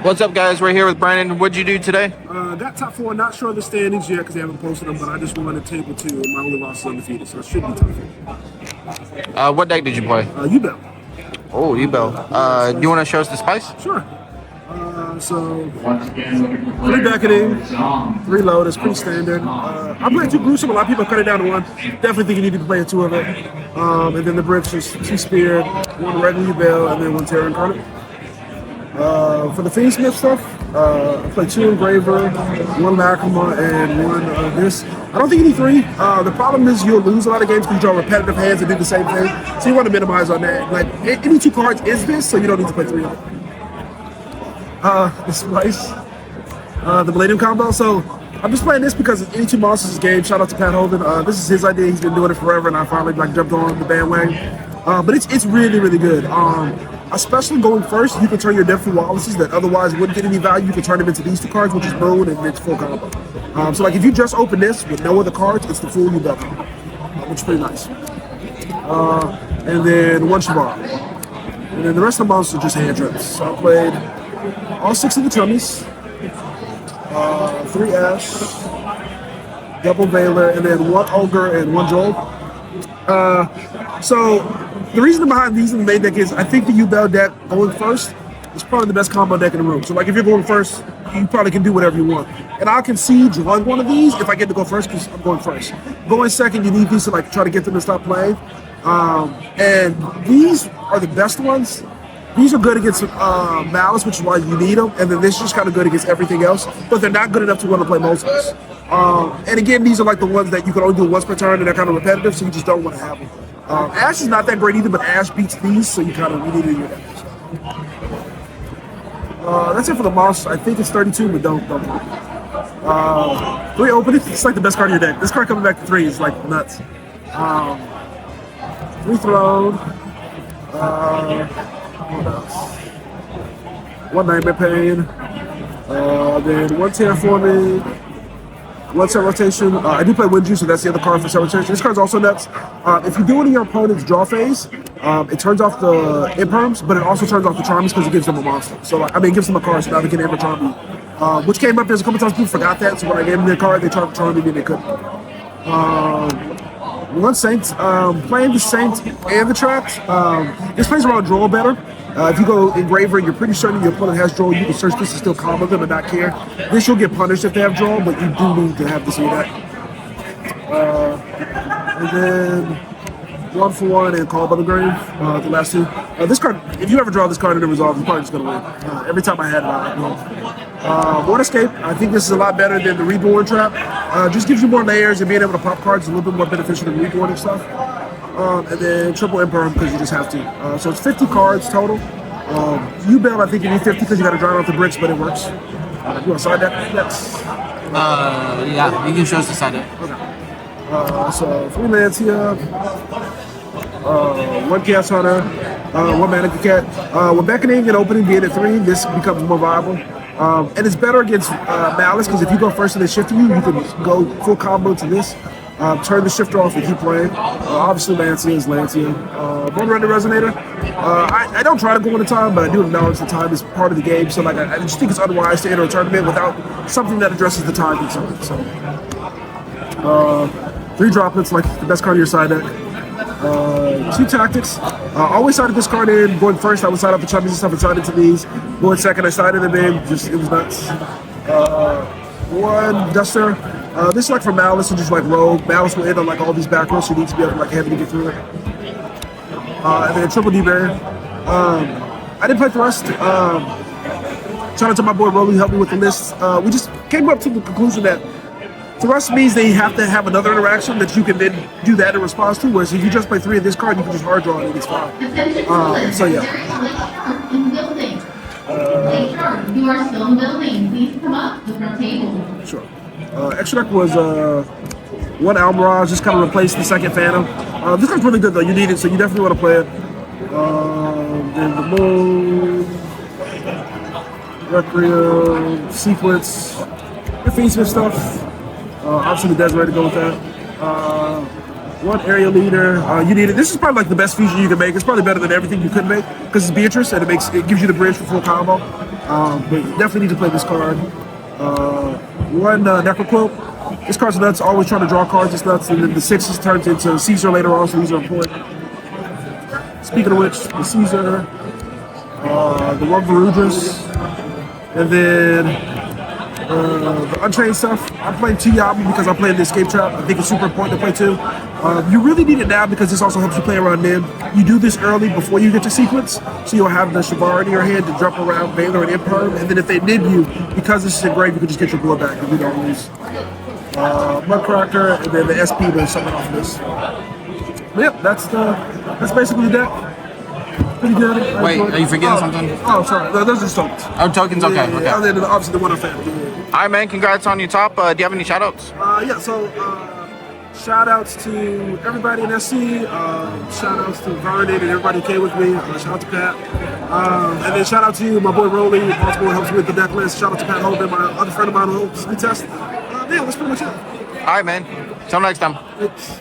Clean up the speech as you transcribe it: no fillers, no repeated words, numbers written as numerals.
What's up, guys? We're here with Brandon. What'd you do today? Got top four. Not sure of the standings yet because they haven't posted them, but I just won a table two, and my only loss is undefeated, so it should be top four. What deck did you play? Yubel. Oh, Yubel. Do you want to show us the spice? Sure. So, 3 beckoning, 3 low, that's pretty standard. I'm playing 2 gruesome, a lot of people cut it down to 1. Definitely think you need to be playing 2 of it. And then the bricks is 2 spear, 1 regular Yubel, and then 1 Terra Incarnate. For the Fiendsmith stuff, I played 2 Engraver, 1 Lacrima, and 1 this. I don't think you need 3. The problem is you'll lose a lot of games because you draw repetitive hands and do the same thing. So you want to minimize on that. Like, any 2 cards is this, so you don't need to play 3 of it. The Splice, the Millennium combo. So I'm just playing this because any 2 monsters is game. Shout out to Pat Holden. This is his idea. He's been doing it forever, and I finally jumped on the bandwagon. But it's really, really good. Especially going first, you can turn your deck for Wallaces that otherwise wouldn't get any value. You can turn them into these 2 cards, which is Moon, and it's full combo. So like if you just open this with no other cards, it's the full Yubel combo, which is pretty nice. And then 1 Shavar. And then the rest of the monsters are just hand trips. So I played all 6 of the Tummies, 3 Ash, double Veiler, and then 1 Ogre and 1 Joel. So the reason behind these in the main deck is I think the Yubel deck going first is probably the best combo deck in the room. So like if you're going first, you probably can do whatever you want. And I'll concede drawing one of these if I get to go first because I'm going first. Going second, you need these to like try to get them to stop playing. And these are the best ones. These are good against Malice, which is why you need them, and then this is just kind of good against everything else, but they're not good enough to want to play multiples. And again, these are like the ones that you can only do once per turn, and they're kind of repetitive, so you just don't want to have them. Ash is not that great either, but Ash beats these, so you need it in your deck. That's it for the monsters. I think it's 32, but don't. 3 openings, it's like the best card in your deck. This card coming back to 3 is like nuts. 3 Throne. What else? 1 Nightmare Pain, then 1 Terraforming, 1 Set Rotation. I do play Wind Juice, so that's the other card for Set Rotation. This card's also nuts. If you do it in your opponent's draw phase, it turns off the Imperiums, but it also turns off the Charmies because it gives them a monster. So, like, it gives them a card, so now they can Ember Charm me. Which came up, there's a couple times people forgot that, so when I gave them their card, they tried to Charm me and they couldn't. 1 Saint, playing the Saint and the Traps. This plays around draw better. If you go Engraver, you're pretty certain your opponent has draw. You can search this and still combo them and not care. This you'll get punished if they have draw, but you do need to have this in your deck. And then 1 for 1 and Call by the Grave, the last 2. This card, if you ever draw this card and it resolves, you're probably just going to win. Every time I had it, I won. Water Escape, I think this is a lot better than the Reborn Trap. Just gives you more layers, and being able to pop cards is a little bit more beneficial than Reborn and stuff. And then triple Emperor because you just have to. So it's 50 cards total. Yubel, I think you need 50 because you got to dry off the bricks, but it works. You want to side deck? Yes. Yeah, you can show us the side deck. Okay. So 3 Lancia, 1 Chaos Hunter, 1 Mana Cat. With Beckoning and Opening being at 3, this becomes more viable. And it's better against Malice because if you go first and they shift you, you can go full combo to this. Turn the shifter off and keep playing. Obviously, Lancia is Lancia. Bone Render Resonator. I don't try to go on the time, but I do acknowledge the time is part of the game. So, like, I just think it's unwise to enter a tournament without something that addresses the time concern. So, 3 droplets, like the best card of your side deck. 2 tactics. Always sided this card in. Going first, I would side up the chummies and stuff and side into these. Going second, I sided them in. It was nuts. 1 Duster. This is like for Malice and just like Rogue. Malice will end on like all these back rows, so you need to be able to like heavy to get through it. And then triple D-Barrier. I didn't play Thrust. Shout out to my boy Rolly, helped me with the list. We just came up to the conclusion that Thrust means they have to have another interaction that you can then do that in response to, whereas if you just play 3 of this card, you can just hard draw it and it's fine. So yeah. You are still in building. Please come up to the front table. Sure. Extra deck was 1 Almirage, just kind of replaced the 2nd Phantom. This card's really good though, you need it, so you definitely want to play it. Then the Moon, Requiem, Sequence, the Fiendsmith stuff. Obviously the Desiree to go with that. 1 Area Leader, you need it. This is probably like the best fusion you can make. It's probably better than everything you could make because it's Beatrice and it gives you the bridge for full combo. But you definitely need to play this card. One Necroquilt. This card's nuts. Always trying to draw cards. It's nuts. And then the 6s turns into Caesar later on, so these are important. Speaking of which, the Caesar, the one Varudras, and then the Unchained stuff. I'm playing 2 Yubel because I'm playing the Escape Trap. I think it's super important to play 2. You really need it now because this also helps you play around Nim. You do this early before you get to sequence, so you'll have the Shavar in your hand to jump around Baylor and Imperm, and then if they nib you, because this is engraved, you can just get your blood back and we don't lose. Mudcracker, and then the SP to summon off this. But yep, that's basically the deck. Pretty good. Wait, are you forgetting something? Oh, sorry. No, those are tokens. Oh, tokens, okay. Yeah, Okay. other than obviously the one I'm fan. All right, man. Congrats on your top. Do you have any shout-outs? Shout outs to everybody in SC. Shout outs to Vernon and everybody who came with me. Shout out to Pat. And then shout out to my boy Rolly. Baltimore helps me with the deck list. Shout out to Pat Holden, my other friend of mine who helps me test. Yeah, that's pretty much it. All right, man. Till next time. Thanks.